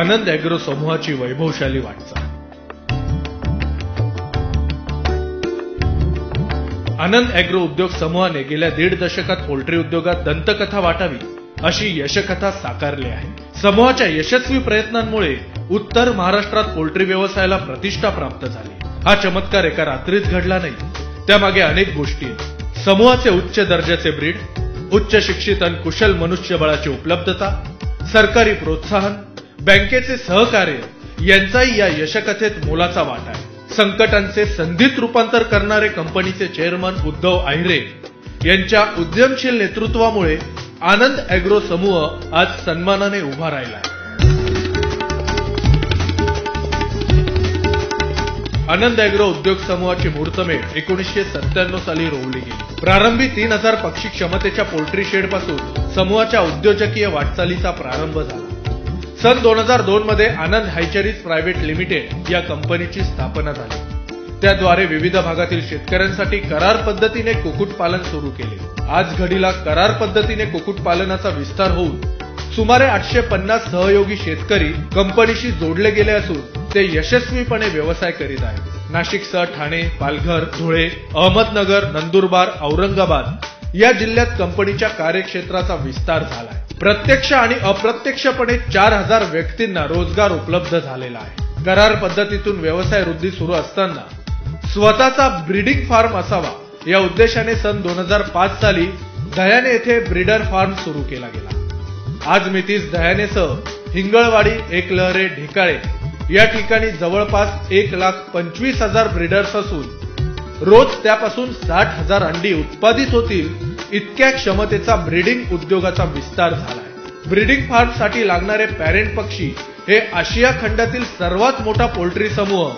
आनंद agro समूहाची वैभवशाली वाटचाल। आनंद ॲग्रो उद्योग समूहाने गेल्या 1.5 दशकात पोल्ट्री उद्योगात दंतकथा वाटावी अशी यशकथा साकारली आहे। समूहाच्या यशस्वी प्रयत्नांमुळे उत्तर महाराष्ट्रात पोल्ट्री व्यवसायाला प्रतिष्ठा प्राप्त झाली। हा चमत्कार एका रात्रीत घडला नाही, त्यामागे अनेक गोष्टी आहेत। समूहाचे उच्च दर्जाचे ब्रीड, उच्च शिक्षित आणि कुशल मनुष्यबळाची उपलब्धता, सरकारी प्रोत्साहन, बँकेचे सहकार्य यांचाही या यशकथेत मोलाचा वाटा आहे। संकटांचे संधीत रूपांतर करणारे कंपनीचे चेअरमन उद्धव आहिरे यांच्या उद्यमशील नेतृत्वामुळे आनंद ॲग्रो समूह आज सन्मानाने उभा राहिला आहे। आनंद ॲग्रो उद्योग समूहाची मुहूर्तमेढ 1997 साली रोवली गेली। प्रारंभी 3000 पक्षी क्षमतेच्या पोल्ट्री शेड पासून समूहाच्या उद्योजकीय वाटचालीचा प्रारंभ झाला। सन 2002 मध्ये आनंद हायचरीज प्रायव्हेट लिमिटेड या कंपनीची स्थापना झाली। त्याद्वारे विविध भागातील शेतकऱ्यांसाठी करार पद्धतीने कुक्कुटपालन सुरू केले। आज घडीला करार पद्धतीने कुक्कुटपालनाचा विस्तार होऊन सुमारे 850 सहयोगी शेतकरी कंपनीशी जोडले गेले असून ते यशस्वीपणे व्यवसाय करीत आहेत। नाशिकसह ठाणे, पालघर, धुळे, अहमदनगर, नंदुरबार, औरंगाबाद या जिल्ह्यात कंपनीच्या कार्यक्षेत्राचा विस्तार झालाय। प्रत्यक्ष आणि अप्रत्यक्षपणे 4000 व्यक्तींना रोजगार उपलब्ध झालेला आहे। करार पद्धतीतून व्यवसाय वृद्धी सुरू असताना स्वतःचा ब्रीडिंग फार्म असावा या उद्देशाने सन 2005 साली दह्याने येथे ब्रीडर फार्म सुरू केला गेला। आज मितीस दह्यानेसह हिंगळवाडी, एकलहरे, ढेकाळे या ठिकाणी जवळपास 1,25,000 ब्रीडर्स असून रोज त्यापासून 60,000 अंडी उत्पादित होतील इतक्या क्षमतेचा ब्रीडिंग उद्योगाचा विस्तार झालाय। ब्रीडिंग फार्म साठी लागणारे पॅरेंट पक्षी हे आशिया खंडातील सर्वात मोठा पोल्ट्री समूह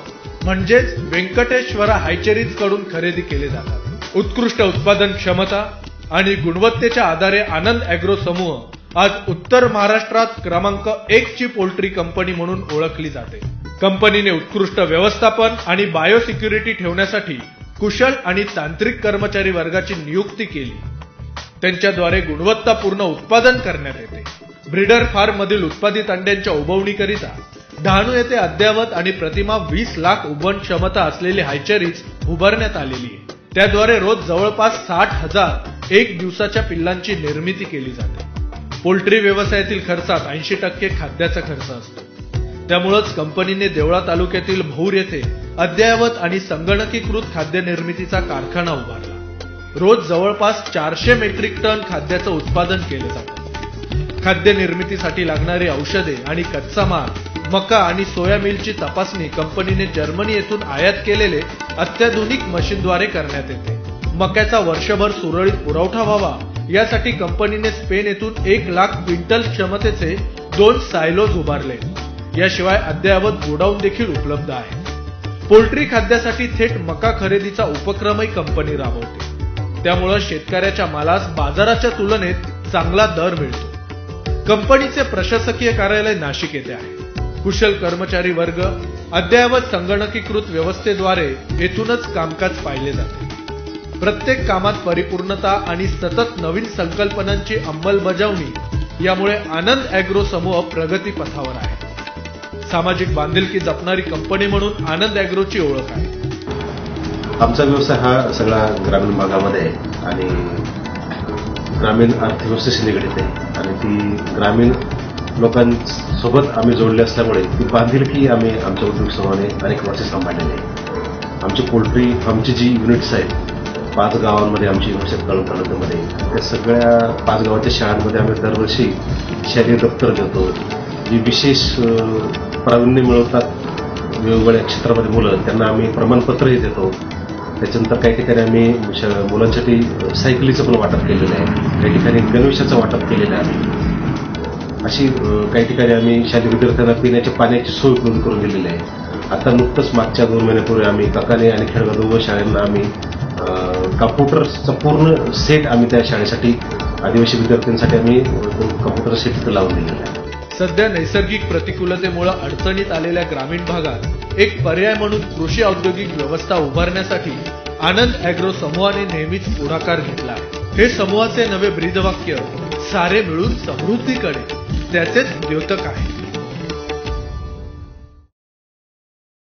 म्हणजेच व्यंकटेश्वरा हायचरीज कडून खरेदी केले जातात। उत्कृष्ट उत्पादन क्षमता आणि गुणवत्तेच्या आधारे आनंद ॲग्रो समूह आज उत्तर महाराष्ट्रात क्रमांक 1 ची पोल्ट्री कंपनी म्हणून ओळखली जाते। कंपनीने उत्कृष्ट व्यवस्थापन आणि बायोसिक्युरिटी ठेवण्यासाठी कुशल आणि तांत्रिक कर्मचारी वर्गाची नियुक्ती केली। त्यांच्याद्वारे गुणवत्तापूर्ण उत्पादन करण्यात येते। ब्रीडर फार्म मधील उत्पादित अंड्यांच्या उबवणीकरिता डहाणू येथे अद्ययावत आणि प्रतिमा 20 लाख उबवण क्षमता असलेली हायचरीज उभारण्यात आलेली आहे। त्याद्वारे रोज जवळपास 60,000 एक दिवसाच्या पिल्लांची निर्मिती केली जाते। पोल्ट्री व्यवसायातील खर्चात 80% खाद्याचा खर्च असतो। त्यामुळेच कंपनीने देवळा तालुक्यातील भौर येथे अद्ययावत आणि संगणकीकृत खाद्य निर्मितीचा कारखाना उभारला। रोज जवळपास 400 मेट्रिक टन खाद्याचं उत्पादन केले जातं। खाद्य निर्मितीसाठी लागणारी औषधे आणि कच्चा माल, मका आणि सोया मिलची तपासणी कंपनीने जर्मनी येथून आयात केलेले अत्याधुनिक मशीनद्वारे करण्यात येते। मक्याचा वर्षभर सुरळीत पुरवठा व्हावा यासाठी कंपनीने स्पेन येथून 1 लाख क्विंटल क्षमतेचे 2 सायलोज उभारले। याशिवाय अद्ययावत गोडाऊन देखील उपलब्ध आहे। पोल्ट्री खाद्यासाठी थेट मका खरेदीचा उपक्रमही कंपनी राबवते। त्यामुळे शेतकऱ्याच्या मालास बाजाराच्या तुलनेत चांगला दर मिळतो। कंपनीचे प्रशासकीय कार्यालय नाशिक येथे आहे। कुशल कर्मचारी वर्ग, अद्ययावत संगणकीकृत व्यवस्थेद्वारे येथूनच कामकाज पाहिले जाते। प्रत्येक कामात परिपूर्णता आणि सतत नवीन संकल्पनांची अंमलबजावणी यामुळे आनंद ॲग्रो समूह प्रगती पथावर आहे। सामाजिक बांधिलकी जपणारी कंपनी म्हणून आनंद ॲग्रोची ओळख आहे। आमचा व्यवसाय हा सगळा ग्रामीण भागामध्ये आहे आणि ग्रामीण अर्थव्यवस्थेशी निगडित आहे आणि ती ग्रामीण लोकांसोबत आम्ही जोडले असल्यामुळे ती बांधिलकी आम्ही आमच्या उद्योग समूहाने अनेक वर्षे सांभाळलेली आहे। आमची पोल्ट्री फार्मची जी युनिट्स आहेत 5 गावांमध्ये आमची युनिट्स आहेत कळंब तालुक्यामध्ये, त्या सगळ्या 5 गावाच्या शाळांमध्ये आम्ही दरवर्षी शालेय दप्तर देतो। जी विशेष प्रावीण्य मिळवतात वेगवेगळ्या क्षेत्रामध्ये मुलं त्यांना आम्ही प्रमाणपत्रही देतो। त्याच्यानंतर काही ठिकाणी आम्ही मुलांसाठी सायकलीचं पण वाटप केलेलं आहे, काही ठिकाणी गणवेशाचं वाटप केलेलं आहे। अशी काही ठिकाणी आम्ही शालेय विद्यार्थ्यांना पिण्याच्या पाण्याची सोय उपलब्ध करून दिलेली आहे। आता नुकतंच मागच्या 2 महिन्यापूर्वी आम्ही काकाने आणि खेडगाव दोघं शाळांना आम्ही कॉम्प्युटरचा पूर्ण सेट आम्ही त्या शाळेसाठी आदिवासी विद्यार्थ्यांसाठी आम्ही कॉम्प्युटर सेट इथं लावून दिलेला आहे। सध्या नैसर्गिक प्रतिकूलतेमुळे अडचणीत आलेल्या ग्रामीण भागात एक पर्याय म्हणून कृषी औद्योगिक व्यवस्था उभारण्यासाठी आनंद ॲग्रो समूहाने नेहमीच पुढाकार घेतला आहे। हे समूहाचे नवे ब्रीदवाक्य सारे मिळून समृद्धीकडे त्याचेच द्योतक आहे।